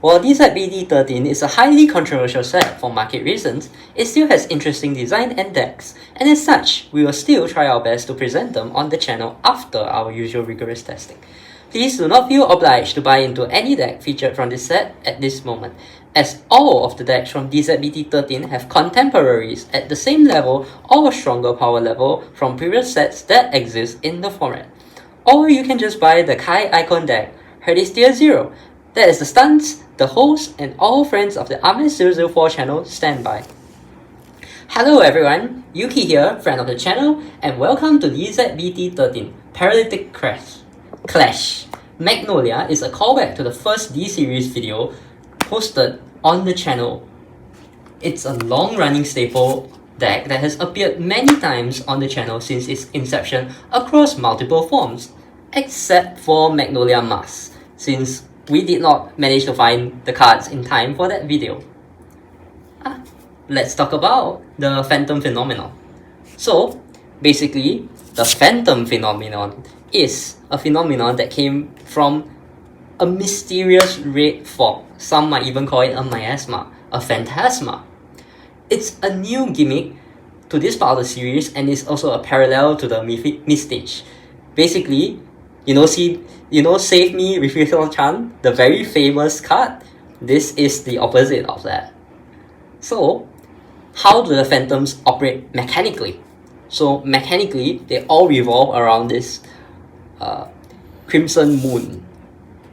While DZBT13 is a highly controversial set for market reasons, it still has interesting design and decks, and as such, we will still try our best to present them on the channel after our usual rigorous testing. Please do not feel obliged to buy into any deck featured from this set at this moment, as all of the decks from DZBT13 have contemporaries at the same level or stronger power level from previous sets that exist in the format. Or you can just buy the Kai Icon deck, Tier 0. That is the stance the host and all friends of the Armes004 channel stand by. Hello everyone, Yuki here, friend of the channel, and welcome to DZBT13 Parallactic Clash. Magnolia is a callback to the first D-series video posted on the channel. It's a long-running staple deck that has appeared many times on the channel since its inception across multiple forms, except for Magnolia Mask, since we did not manage to find the cards in time for that video. Let's talk about the Phantom phenomenon. So, basically, the Phantom phenomenon is a phenomenon that came from a mysterious red fog. Some might even call it a miasma, a phantasma. It's a new gimmick to this part of the series and is also a parallel to the Mystage. Basically, Save Me Refusal-chan, the very famous card? This is the opposite of that. So, how do the Phantoms operate mechanically? So, mechanically, they all revolve around this Crimson Moon.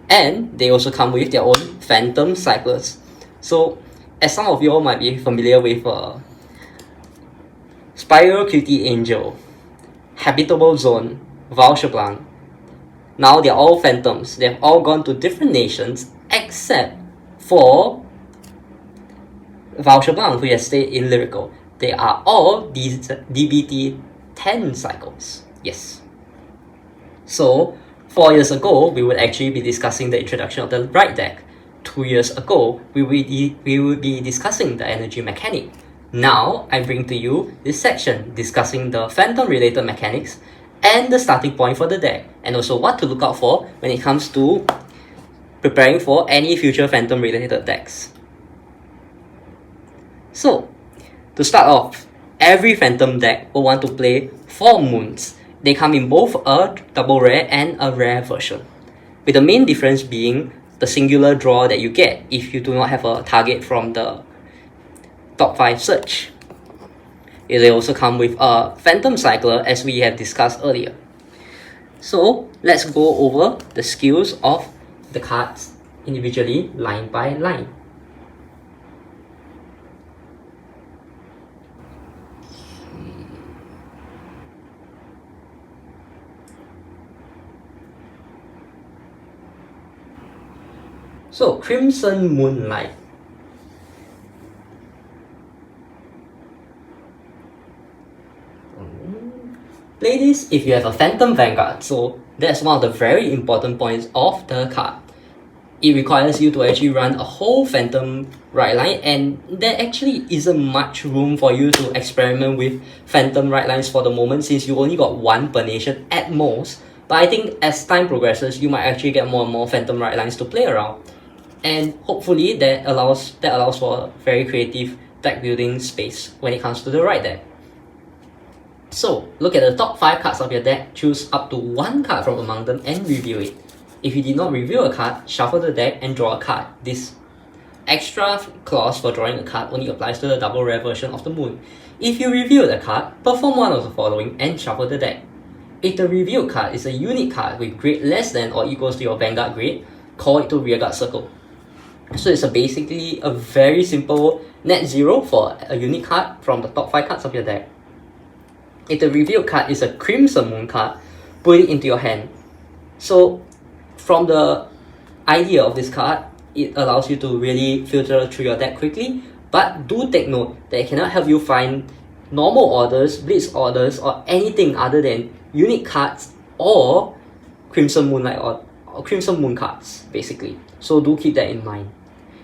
And they also come with their own Phantom cycles. So, as some of you all might be familiar with Spiral Cutie Angel, Habitable Zone, Vulture Blanc. Now they're all Phantoms. They've all gone to different nations except for Vulture Blanc, who has stayed in Lyrical. They are all DBT10 cycles. Yes. So, 4 years ago, we would actually be discussing the introduction of the right deck. 2 years ago, we would be discussing the energy mechanic. Now, I bring to you this section discussing the Phantom related mechanics and the starting point for the deck, and also what to look out for when it comes to preparing for any future Phantom related decks. So, to start off, every Phantom deck will want to play 4 moons. They come in both a double rare and a rare version, with the main difference being the singular draw that you get if you do not have a target from the top 5 search. They also come with a Phantom Cycler, as we have discussed earlier. So, let's go over the skills of the cards individually, line by line. So, Crimson Moonlight. Play this if you have a Phantom Vanguard, so that's one of the very important points of the card. It requires you to actually run a whole Phantom right line, and there actually isn't much room for you to experiment with Phantom right lines for the moment, since you only got 1 per nation at most. But I think as time progresses, you might actually get more and more Phantom right lines to play around. And hopefully that allows for a very creative deck building space when it comes to the right deck. So, look at the top 5 cards of your deck, choose up to 1 card from among them and review it. If you did not review a card, shuffle the deck and draw a card. This extra clause for drawing a card only applies to the double rare version of the moon. If you reviewed a card, perform one of the following and shuffle the deck. If the reviewed card is a unique card with grade less than or equals to your Vanguard grade, call it to Rearguard Circle. So it's basically a very simple net 0 for a unique card from the top 5 cards of your deck. If the revealed card is a Crimson Moon card, put it into your hand. So, from the idea of this card, it allows you to really filter through your deck quickly, but do take note that it cannot help you find normal orders, blitz orders, or anything other than unique cards or Crimson Moonlight or Crimson Moon cards, basically. So do keep that in mind.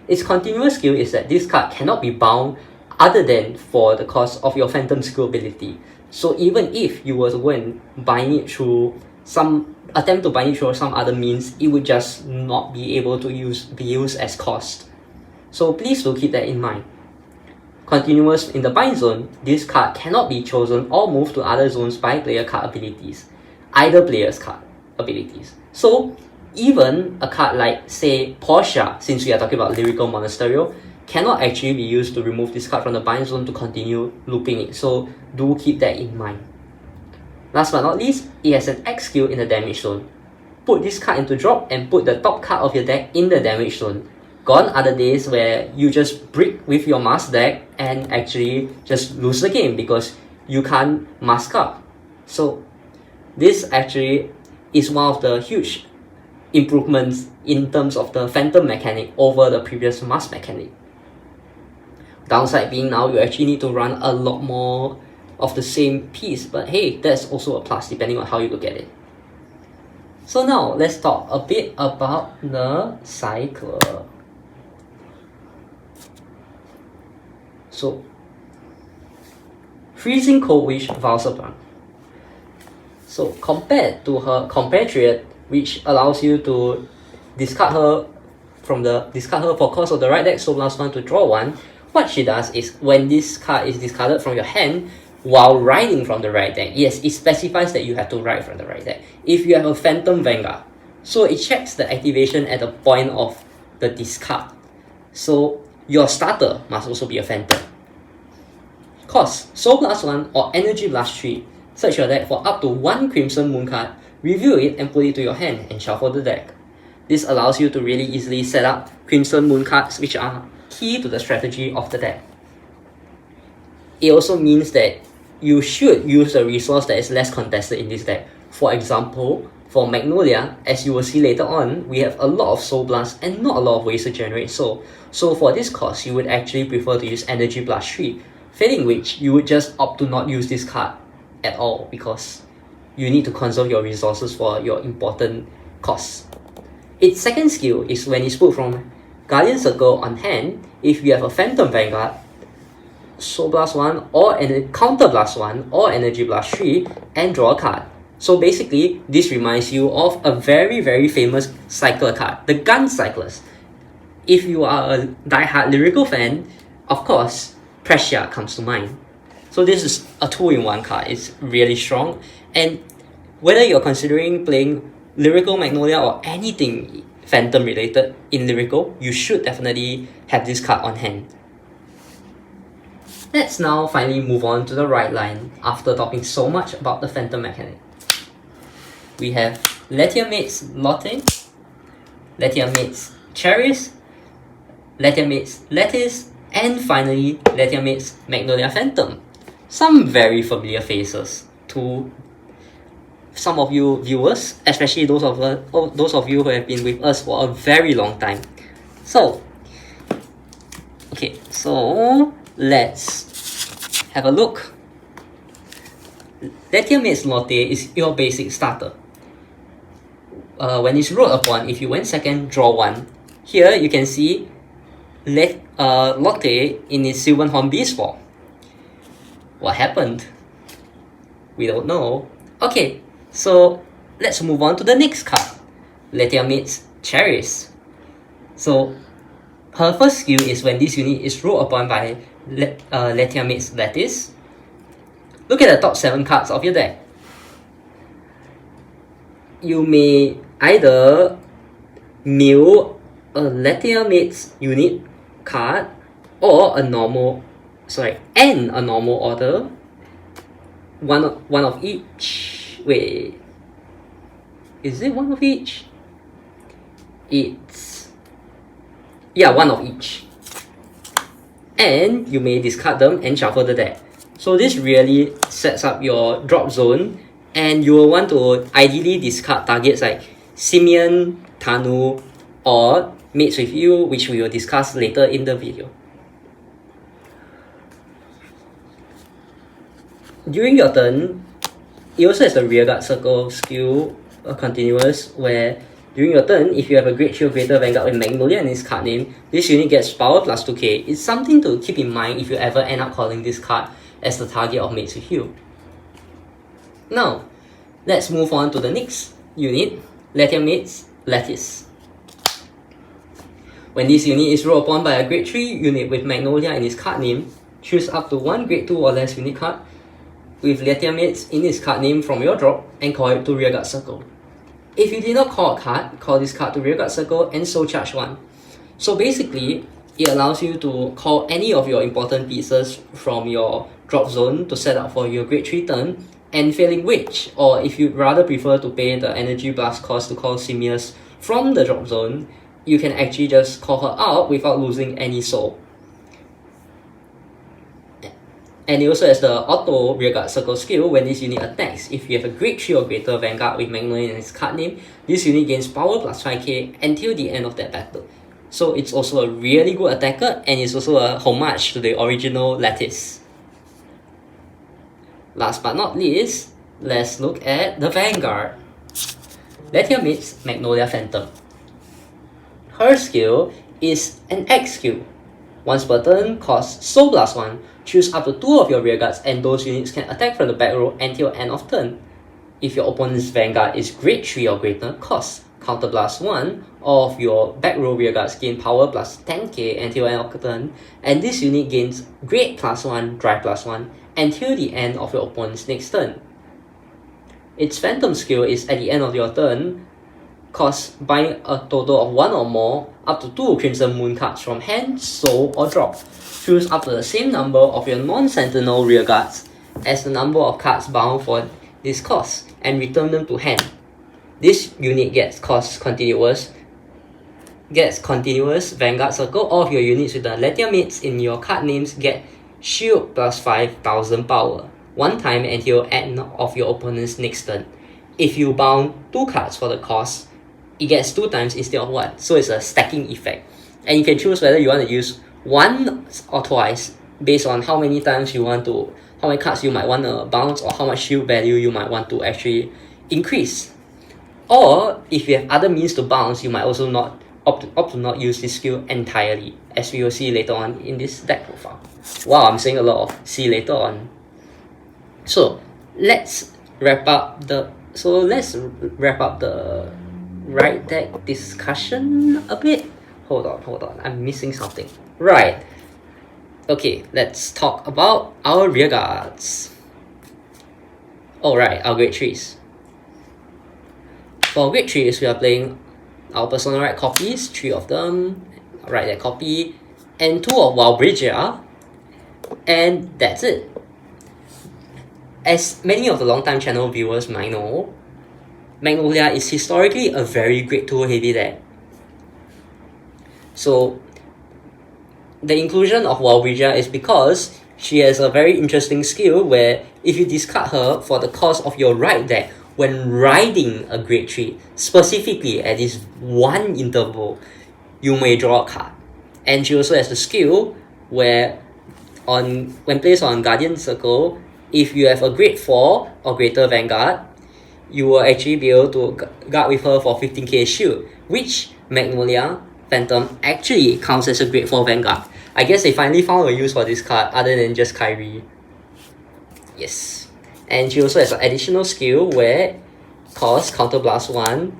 Its continuous skill is that this card cannot be bound other than for the cost of your Phantom skill ability. So even if you were to go and bind it through some attempt to bind it through some other means, it would just not be able to be used as cost. So please do keep that in mind. Continuous in the bind zone, this card cannot be chosen or moved to other zones by player card abilities, either player's card abilities. So even a card like, say, Portia, since we are talking about Lyrical Monasterio, cannot actually be used to remove this card from the bind zone to continue looping it. So do keep that in mind. Last but not least, it has an X skill in the damage zone. Put this card into drop and put the top card of your deck in the damage zone. Gone are the days where you just brick with your mask deck and actually just lose the game because you can't mask up. So this actually is one of the huge improvements in terms of the Phantom mechanic over the previous mask mechanic. Downside being now you actually need to run a lot more of the same piece, but hey, that's also a plus depending on how you look at it. So now let's talk a bit about the cycler. So, Freezing Cold Wish Valsaplan. So compared to her compatriot, which allows you to discard her for cost of the right deck, so +1 to draw 1, what she does is when this card is discarded from your hand while riding from the right deck, yes, it specifies that you have to ride from the right deck. If you have a Phantom Vanguard, so it checks the activation at the point of the discard. So your starter must also be a Phantom. Cost: Soul Blast 1 or Energy Blast 3. Search your deck for up to 1 Crimson Moon card, review it and put it to your hand and shuffle the deck. This allows you to really easily set up Crimson Moon cards, which are key to the strategy of the deck. It also means that you should use a resource that is less contested in this deck. For example, for Magnolia, as you will see later on, we have a lot of Soul Blast and not a lot of ways to generate Soul. So for this cost, you would actually prefer to use Energy Blast 3, failing which you would just opt to not use this card at all because you need to conserve your resources for your important costs. Its second skill is when it's put from Guardian Circle on hand, if you have a Phantom Vanguard, Soul Blast 1 or Counter Blast 1 or Energy Blast 3 and draw a card. So basically, this reminds you of a very, very famous cycler card, the Gun Cyclist. If you are a die-hard Lyrical fan, of course, Pressure comes to mind. So this is a 2-in-1 card, it's really strong. And whether you're considering playing Lyrical Magnolia or anything Phantom related in Lyrical, you should definitely have this card on hand. Let's now finally move on to the right line after talking so much about the Phantom mechanic. We have LettiaMateS Lotte, LettiaMateS Cherries, LettiaMateS Lettuce, and finally LettiaMateS Magnolia Phantom. Some very familiar faces to some of you viewers, especially those of you who have been with us for a very long time. So, okay, so let's have a look. LettiaMateS Lotte is your basic starter. When it's rolled upon, if you went second, draw 1. Here you can see Lotte in its Sylvan Horned Beast form. What happened? We don't know. Okay, so let's move on to the next card, LettiaMateS Cherries. So her first skill is when this unit is rolled upon by LettiaMateS Lettuce. Look at the top 7 cards of your deck. You may either mill a LettiaMateS unit card or a normal order. One of each. Wait, is it one of each? One of each. And you may discard them and shuffle the deck. So this really sets up your drop zone, and you will want to ideally discard targets like Simeon, Tanu, or Mates with You, which we will discuss later in the video. During your turn, it also has the Rearguard Circle skill, continuous, where during your turn, if you have a Great Shield Greater Vanguard with Magnolia in its card name, this unit gets power plus 2k. It's something to keep in mind if you ever end up calling this card as the target of Mates with You. Now, Let's move on to the next unit, LettiaMateS Lattice. When this unit is rolled upon by a grade 3 unit with Magnolia in its card name, choose up to one grade 2 or less unit card with LettiaMateS in its card name from your drop and call it to rearguard circle. If you did not call a card, call this card to rearguard circle and so charge 1. So basically, it allows you to call any of your important pieces from your drop zone to set up for your grade 3 turn, and failing which, or if you'd rather prefer to pay the energy blast cost to call Simius from the drop zone, you can actually just call her out without losing any soul. And it also has the auto rearguard circle skill. When this unit attacks, if you have a grade 3 or greater Vanguard with Magnolia in its card name, this unit gains power plus 5k until the end of that battle. So it's also a really good attacker, and it's also a homage to the original Lattice. Last but not least, let's look at the Vanguard. LettiaMateS Magnolia Phantom. Her skill is an X skill. Once per turn, costs Soul plus 1. Choose up to 2 of your rearguards and those units can attack from the back row until end of turn. If your opponent's Vanguard is grade 3 or greater, cost counter plus 1 of your back row rearguards gain power plus 10k until end of turn, and this unit gains grade plus 1, drive plus 1 until the end of your opponent's next turn. Its Phantom skill is at the end of your turn, cost buying a total of 1 or more up to 2 Crimson Moon cards from hand, soul, or drop. Choose up to the same number of your non-sentinel rearguards as the number of cards bound for this cost and return them to hand. This unit gets continuous Vanguard circle. All of your units with the LettiaMateS in your card names get shield plus 5000 power, one time until end of your opponent's next turn. If you bound 2 cards for the cost, it gets 2 times instead of 1, so it's a stacking effect. And you can choose whether you want to use 1 or twice based on how many cards you might want to bounce or how much shield value you might want to actually increase. Or if you have other means to bounce, you might also not opt to not use this skill entirely, as we will see later on in this deck profile. Wow, I'm saying a lot of see later on. So let's wrap up the right deck discussion a bit. Hold on, I'm missing something. Right. Okay, let's talk about our rearguards. Alright, our grade 3s. For grade 3s, we are playing our personal right copies, 3 of them, right that copy, and 2 of Wild Bridger, and that's it. As many of the long-time channel viewers might know, Magnolia is historically a very grade 2 heavy deck. So the inclusion of Wild Bridger is because she has a very interesting skill where if you discard her for the cost of your right deck when riding a grade 3, specifically at this one interval, you may draw a card. And she also has the skill where when placed on Guardian Circle, if you have a grade 4 or greater Vanguard, you will actually be able to guard with her for 15k shield, which Magnolia Phantom actually counts as a grade 4 Vanguard. I guess they finally found a use for this card other than just Kyrie. Yes. And she also has an additional skill where cost counter blast 1.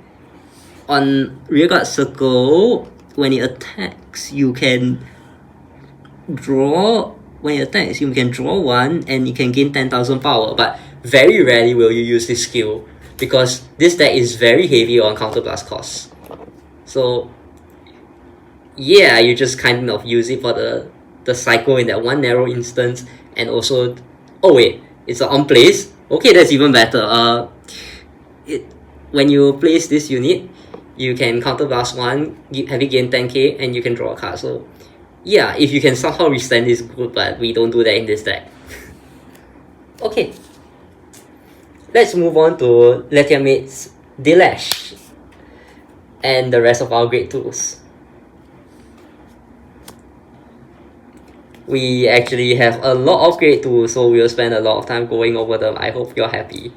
On rearguard circle, when it attacks, you can draw 1 and you can gain 10,000 power, but very rarely will you use this skill because this deck is very heavy on counter blast costs. So yeah, you just kind of use it for the cycle in that one narrow instance, and also it's an on place. Okay, that's even better. When you place this unit, you can counter blast 1, have it gain 10k, and you can draw a card. So yeah, if you can somehow withstand this, good, but we don't do that in this deck. Okay, let's move on to LettiaMateS DZBT13 and the rest of our grade 2s. We actually have a lot of grade 2s, so we'll spend a lot of time going over them. I hope you're happy.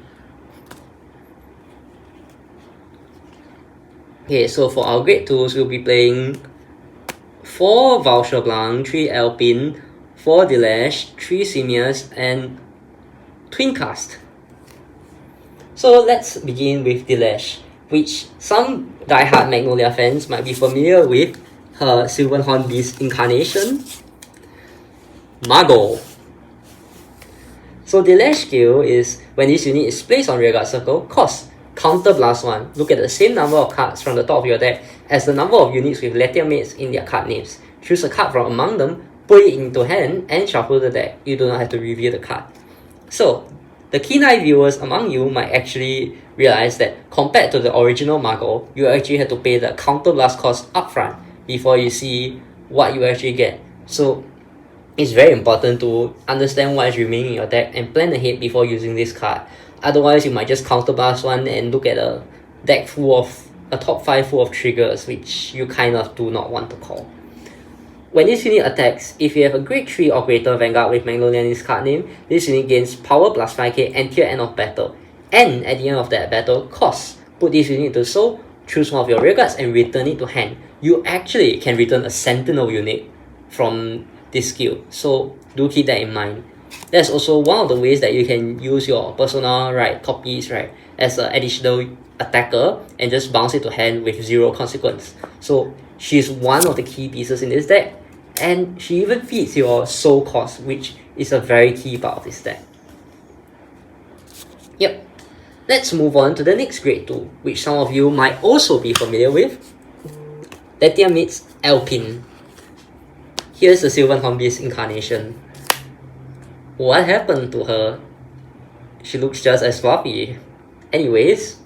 Okay, so for our grade 2s, we'll be playing 4 Voucher Blanc, 3 Alpine, 4 DZBT13, 3 Simius, and Twin Cast. So let's begin with DZBT13, which some diehard Magnolia fans might be familiar with her Sylvan Horned Beast incarnation, Mago. So DZBT13 skill is when this unit is placed on rearguard circle, cost counter blast 1. Look at the same number of cards from the top of your deck as the number of units with LettiaMateS in their card names. Choose a card from among them, put it into hand, and shuffle the deck. You do not have to reveal the card. So, the keen-eye viewers among you might actually realize that compared to the original Mago, you actually have to pay the counter blast cost upfront before you see what you actually get. So, it's very important to understand what is remaining in your deck and plan ahead before using this card. Otherwise, you might just counterblast one and look at a deck full of a top 5 full of triggers, which you kind of do not want to call. When this unit attacks, if you have a grade 3 or greater Vanguard with Magnolia in its card name, this unit gains power plus 5k until end of battle. And at the end of that battle, cost. Put this unit to soul, choose one of your rearguards and return it to hand. You actually can return a Sentinel unit from this skill, so do keep that in mind. That's also one of the ways that you can use your persona, right, copies, right, as an additional attacker and just bounce it to hand with 0 consequence. So she's one of the key pieces in this deck, and she even feeds your soul cost, which is a very key part of this deck. Yep. Let's move on to the next grade 2, which some of you might also be familiar with. LettiaMateS Alpine. Here's the Sylvan Horned Beast incarnation. What happened to her? She looks just as fluffy. Anyways,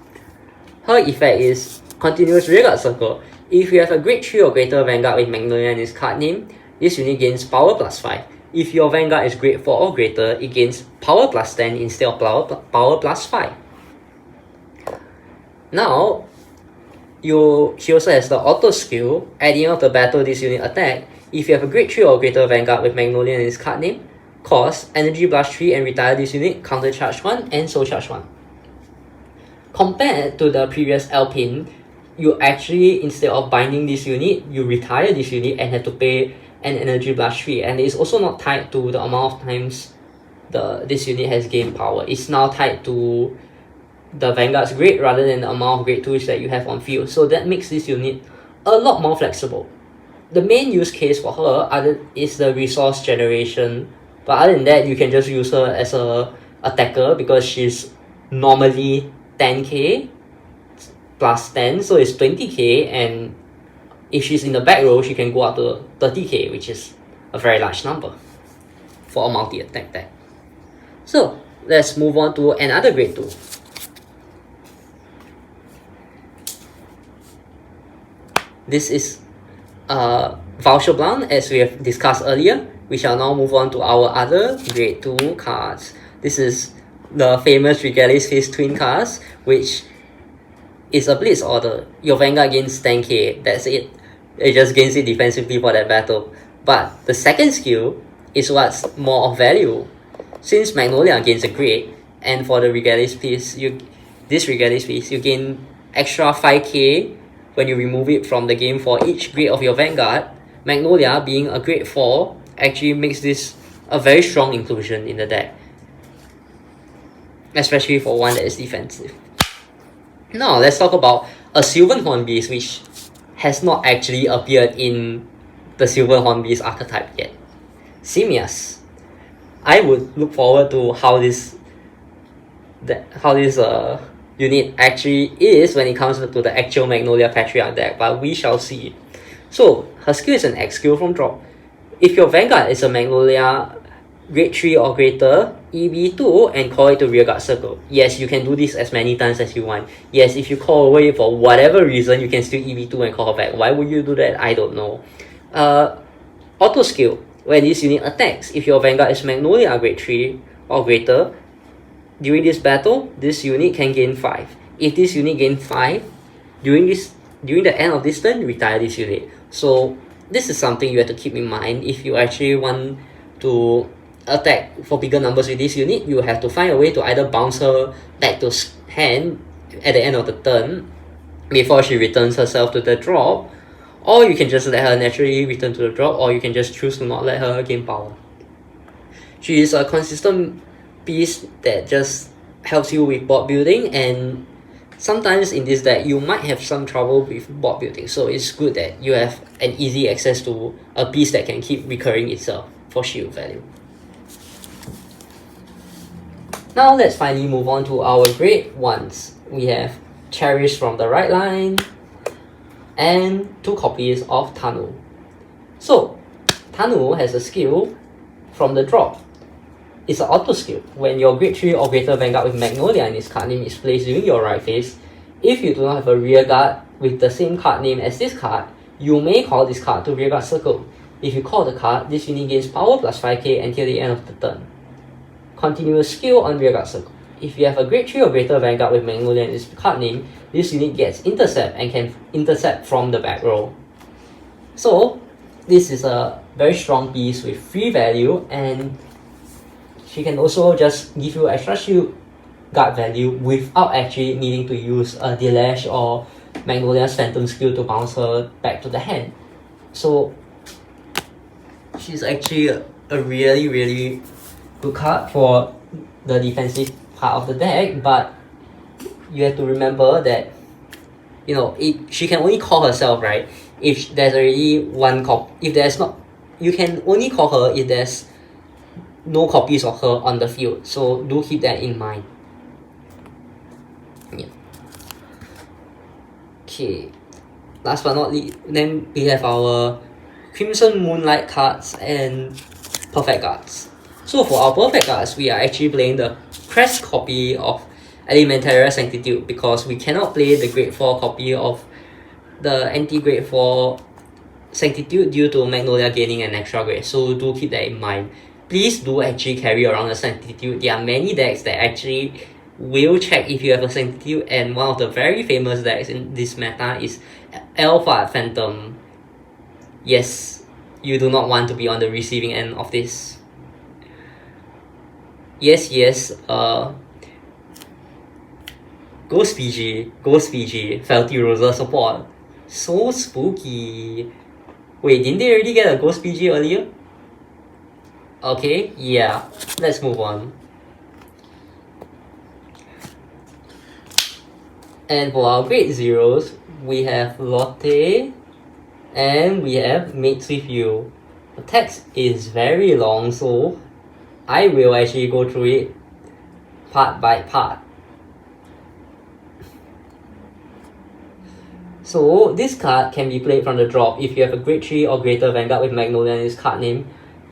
her effect is continuous rearguard circle. If you have a grade 3 or greater Vanguard with Magnolia in its card name, this unit gains power plus 5. If your Vanguard is grade 4 or greater, it gains power plus 10 instead of power plus 5. Now, she also has the auto skill. At the end of the battle, this unit attack. If you have a grade 3 or greater Vanguard with Magnolia in its card name, cost, energy blast 3 and retire this unit, counter charge 1 and soul charge 1. Compared to the previous Alpine, you actually, instead of binding this unit, you retire this unit and have to pay an energy blast 3, and it's also not tied to the amount of times this unit has gained power. It's now tied to the Vanguard's grade rather than the amount of grade 2s that you have on field, so that makes this unit a lot more flexible. The main use case for her is the resource generation, but other than that, you can just use her as a attacker because she's normally 10k plus 10, so it's 20k, and if she's in the back row, she can go up to 30k, which is a very large number for a multi-attack deck. So let's move on to another grade 2. This is Voucher Blount, as we have discussed earlier. We shall now move on to our other grade 2 cards. This is the famous Regali's Fist Twin cards, which is a Blitz order. Your Vanguard gains 10k, that's it. It just gains it defensively for that battle. But the second skill is what's more of value. Since Magnolia gains a grade, and for the Regali's Fist, you gain extra 5k when you remove it from the game for each grade of your Vanguard. Magnolia, being a grade 4, actually makes this a very strong inclusion in the deck, especially for one that is defensive. Now let's talk about a Sylvan Horned Beast, which has not actually appeared in the Sylvan Horned Beast archetype yet. Simias. I would look forward to how this unit actually is when it comes to the actual Magnolia Patriarch deck, but we shall see. So her skill is an X skill from drop. If your Vanguard is a Magnolia grade 3 or greater, EV2 and call it to rearguard circle. Yes, you can do this as many times as you want. Yes, if you call away for whatever reason, you can still EV2 and call her back. Why would you do that? I don't know. Auto skill. When this unit attacks, if your Vanguard is Magnolia grade 3 or greater, during this battle, this unit can gain 5. If this unit gains 5, during the end of this turn, retire this unit. So this is something you have to keep in mind. If you actually want to attack for bigger numbers with this unit, you have to find a way to either bounce her back to hand at the end of the turn before she returns herself to the drop, or you can just let her naturally return to the drop, or you can just choose to not let her gain power. She is a consistent piece that just helps you with board building, and sometimes in this deck you might have some trouble with board building, so it's good that you have an easy access to a piece that can keep recurring itself for shield value. Now let's finally move on to our great ones. We have Cherish from the right line and 2 copies of Tanu. So Tanu has a skill from the drop. It's an auto skill. When your grade 3 or greater Vanguard with Magnolia in its card name is placed during your right phase, if you do not have a rear guard with the same card name as this card, you may call this card to rearguard circle. If you call the card, this unit gains power plus 5k until the end of the turn. Continuous skill on rearguard circle. If you have a grade 3 or greater Vanguard with Magnolia in its card name, this unit gets intercept and can intercept from the back row. So this is a very strong piece with free value, and she can also just give you extra shield guard value without actually needing to use a Delash or Magnolia's Phantom skill to bounce her back to the hand. So she's actually a really good card for the defensive part of the deck, but you have to remember that, you know, she can only call herself, right, if there's already one copy. If there's not, you can only call her if there's no copies of her on the field, so do keep that in mind. Yeah. Okay, last but not least, then we have our Crimson Moonlight cards and Perfect Guards. So for our Perfect Guards, we are actually playing the Crest copy of Elementaria Sanctitude because we cannot play the grade 4 copy of the anti-grade 4 Sanctitude due to Magnolia gaining an extra grade, so do keep that in mind. Please do actually carry around a Sanctitude. There are many decks that actually will check if you have a Sanctitude, and one of the very famous decks in this meta is Alpha Phantom. Yes, you do not want to be on the receiving end of this. Yes, Ghost PG, Felty Rosa support. So spooky. Wait, didn't they already get a Ghost PG earlier? Okay, yeah, let's move on. And for our grade 0s, we have Lotte and we have Mates with You. The text is very long, so I will actually go through it part by part. So this card can be played from the drop if you have a grade 3 or greater Vanguard with Magnolia in its card name,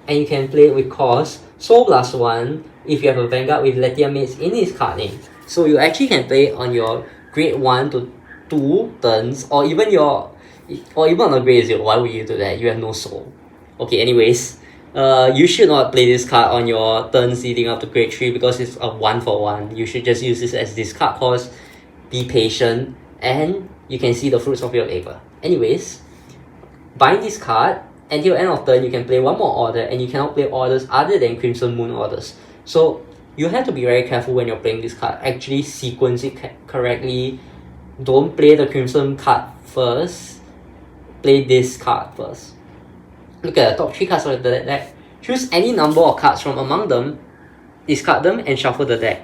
and you can play it with cost Soul plus 1 if you have a Vanguard with LettiaMateS in its card name. So you actually can play it on your grade 1 to 2 turns, or even on a grade 0. Why would you do that? You have no soul. Okay, anyways, you should not play this card on your turns leading up to grade 3 because it's a 1-for-1. You should just use this as discard cost, be patient, and you can see the fruits of your labor. Anyways, bind this card. Until end of turn, you can play one more order, and you cannot play orders other than Crimson Moon orders. So you have to be very careful when you're playing this card. Actually sequence it correctly. Don't play the Crimson card first. Play this card first. Look at the top 3 cards of the deck. Choose any number of cards from among them, discard them, and shuffle the deck.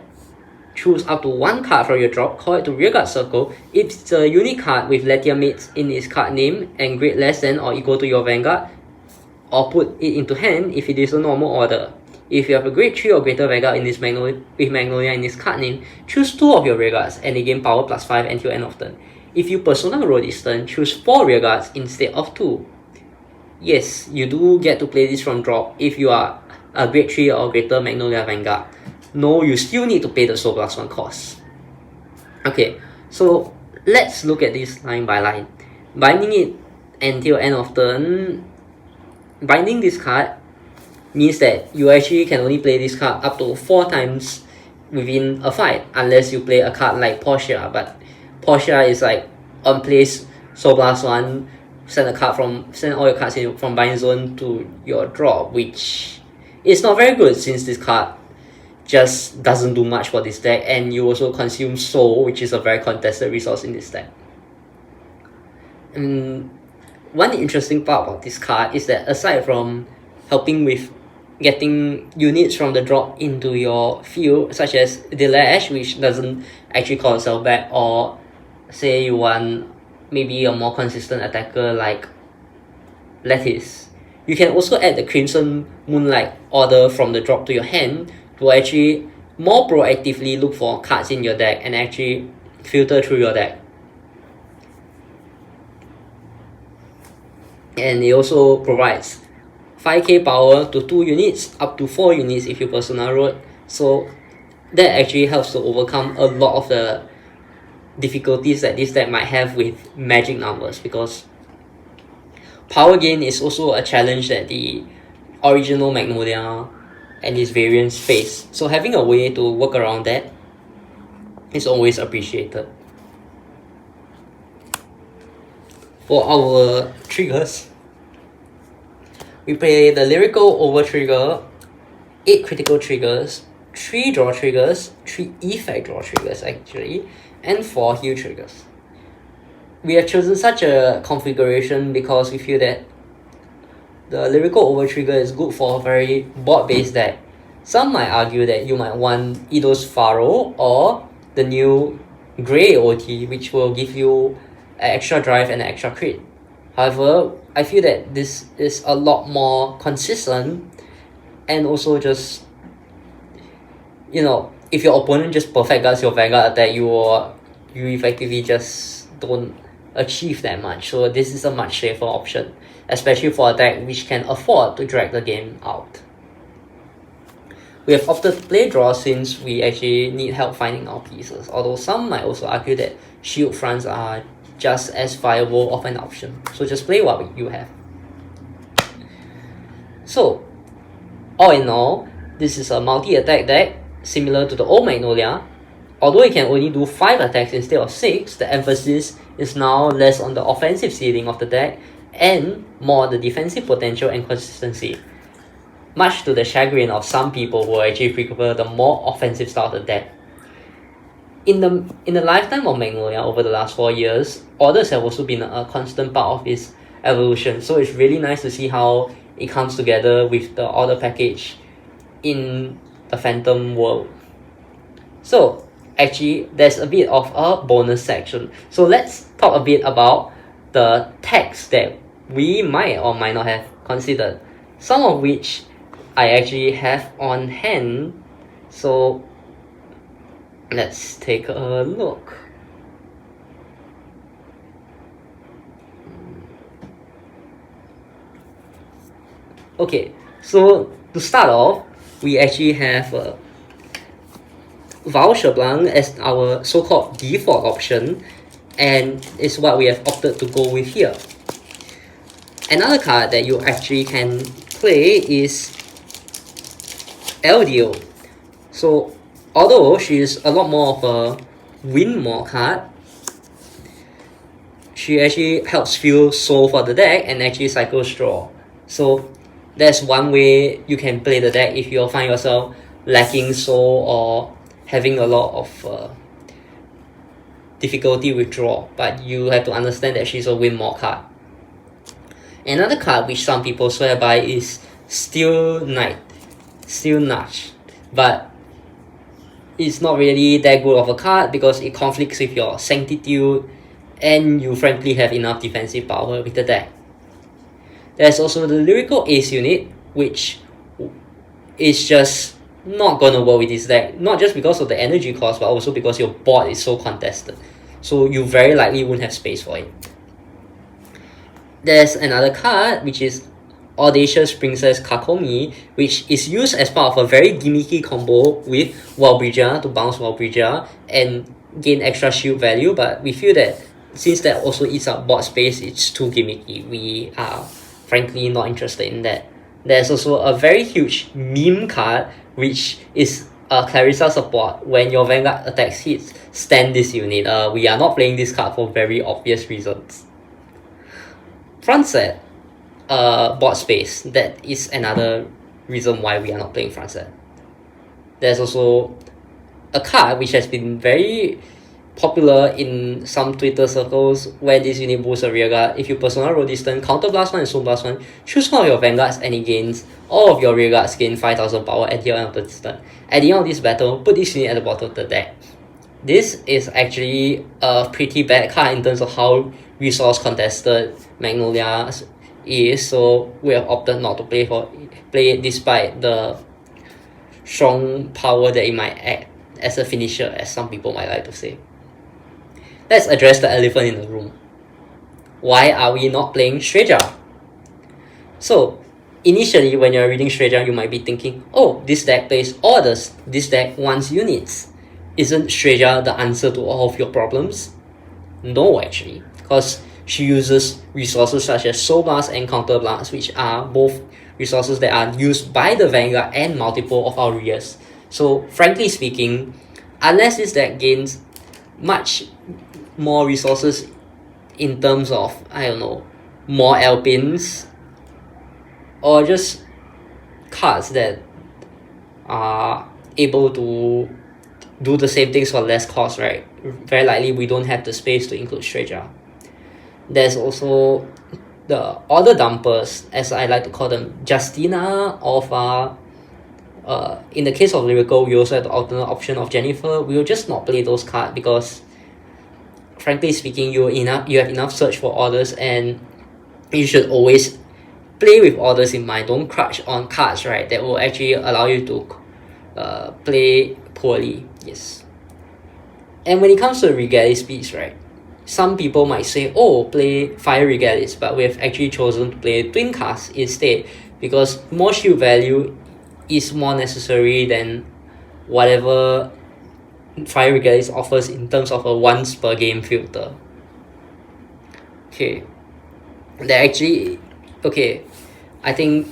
Choose up to 1 card from your drop, call it to rearguard circle. If it's a unique card with LettiaMateS in its card name and grade less than or equal to your Vanguard, or put it into hand if it is a normal order. If you have a grade 3 or greater Vanguard in this with Magnolia in its card name, choose 2 of your rearguards and they gain power plus 5 until end of turn. If you Persona roll this turn, choose 4 rearguards instead of 2. Yes, you do get to play this from drop if you are a grade 3 or greater Magnolia Vanguard. No, you still need to pay the Soul plus 1 cost. Okay, so let's look at this line by line. Binding it until end of turn. Binding this card means that you actually can only play this card up to 4 times within a fight, unless you play a card like Portia. But Portia is like on place Soul plus 1, send all your cards from bind zone to your drop, which is not very good since this card just doesn't do much for this deck, and you also consume soul, which is a very contested resource in this deck. One interesting part about this card is that aside from helping with getting units from the drop into your field, such as the Lash, which doesn't actually call itself back, or say you want maybe a more consistent attacker like Lettice. You can also add the Crimson Moonlight Order from the drop to your hand to actually more proactively look for cards in your deck and actually filter through your deck. And it also provides 5k power to 2 units, up to 4 units if you Persona Road. So that actually helps to overcome a lot of the difficulties that this deck might have with magic numbers, because power gain is also a challenge that the original Magnolia and its variants face. So having a way to work around that is always appreciated. For our triggers, we play the Lyrical Over trigger, 8 critical triggers, 3 draw triggers, 3 effect draw triggers actually, and 4 heal triggers. We have chosen such a configuration because we feel that the Lyrical Over trigger is good for a very board-based deck. Some might argue that you might want Ido's Pharaoh or the new Grey OT, which will give you an extra drive and an extra crit. However, I feel that this is a lot more consistent, and also just, you know, if your opponent just perfect guards your Vanguard attack, you effectively just don't achieve that much. So this is a much safer option, especially for a deck which can afford to drag the game out. We have opted to play draw since we actually need help finding our pieces, although some might also argue that shield fronts are just as viable of an option. So just play what you have. So, all in all, this is a multi-attack deck similar to the old Magnolia. Although it can only do 5 attacks instead of 6, the emphasis is now less on the offensive ceiling of the deck and more on the defensive potential and consistency, much to the chagrin of some people who actually prefer the more offensive style of the deck. In the lifetime of Magnolia over the last 4 years, orders have also been a constant part of its evolution, so it's really nice to see how it comes together with the order package in the Phantom world. So actually, there's a bit of a bonus section. So let's talk a bit about the text that we might or might not have considered, some of which I actually have on hand. So let's take a look. Okay, so to start off, we actually have Voucher Blanc as our so-called default option, and is what we have opted to go with here. Another card that you actually can play is LDO. So although she is a lot more of a win more card, she actually helps fuel soul for the deck and actually cycle straw. So that's one way you can play the deck if you find yourself lacking soul or having a lot of difficulty with draw, but you have to understand that she's a win more card. Another card which some people swear by is Steel Knight, Steel Notch, but it's not really that good of a card because it conflicts with your Sanctitude and you frankly have enough defensive power with the deck. There's also the Lyrical Ace unit, which is just not gonna work with this deck, not just because of the energy cost, but also because your board is so contested, so you very likely won't have space for it. There's another card which is Audacious Princess Kakomi, which is used as part of a very gimmicky combo with Wallbridger to bounce Wallbridger and gain extra shield value, but we feel that since that also eats up board space, it's too gimmicky. We are frankly not interested in that. There's also a very huge meme card which is a Clarissa support. When your Vanguard attacks hits, stand this unit. We are not playing this card for very obvious reasons. Front set, board space. That is another reason why we are not playing front set. There's also a card which has been very popular in some Twitter circles where this unit boosts a rearguard. If you persona roll this turn, counter blast 1 and soul blast 1, choose one of your vanguards and it gains all of your rearguards gain 5000 power at the end of the turn. At the end of this battle, put this unit at the bottom of the deck. This is actually a pretty bad card in terms of how resource contested Magnolia is, so we have opted not to play it despite the strong power that it might act as a finisher, as some people might like to say. Let's address the elephant in the room. Why are we not playing Shreja? So, initially when you're reading Shreja, you might be thinking, oh, this deck plays orders, this deck wants units. Isn't Shreja the answer to all of your problems? No, actually, because she uses resources such as Soul Blast and Counter Blast, which are both resources that are used by the Vanguard and multiple of our rears. So, frankly speaking, unless this deck gains much more resources in terms of, I don't know, more Alpines, or just cards that are able to do the same things for less cost, right? Very likely we don't have the space to include Shreja. There's also the order dumpers, as I like to call them, Justina, Orpha. In the case of Lyrical, we also have the alternate option of Jennifer. We will just not play those cards because, frankly speaking, you have enough search for orders, and you should always play with orders in mind. Don't crush on cards, right, that will actually allow you to play poorly. Yes. And when it comes to Regalis speeds, right, some people might say, oh, play Fire Regalis, but we have actually chosen to play Twin Cast instead because more shield value is more necessary than whatever Fire Regalis offers in terms of a once per game filter. Okay, I think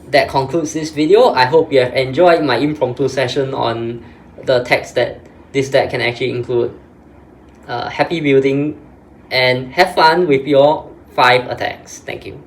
that concludes this video. I hope you have enjoyed my impromptu session on the text that this deck can actually include. Happy building and have fun with your 5 attacks. Thank you.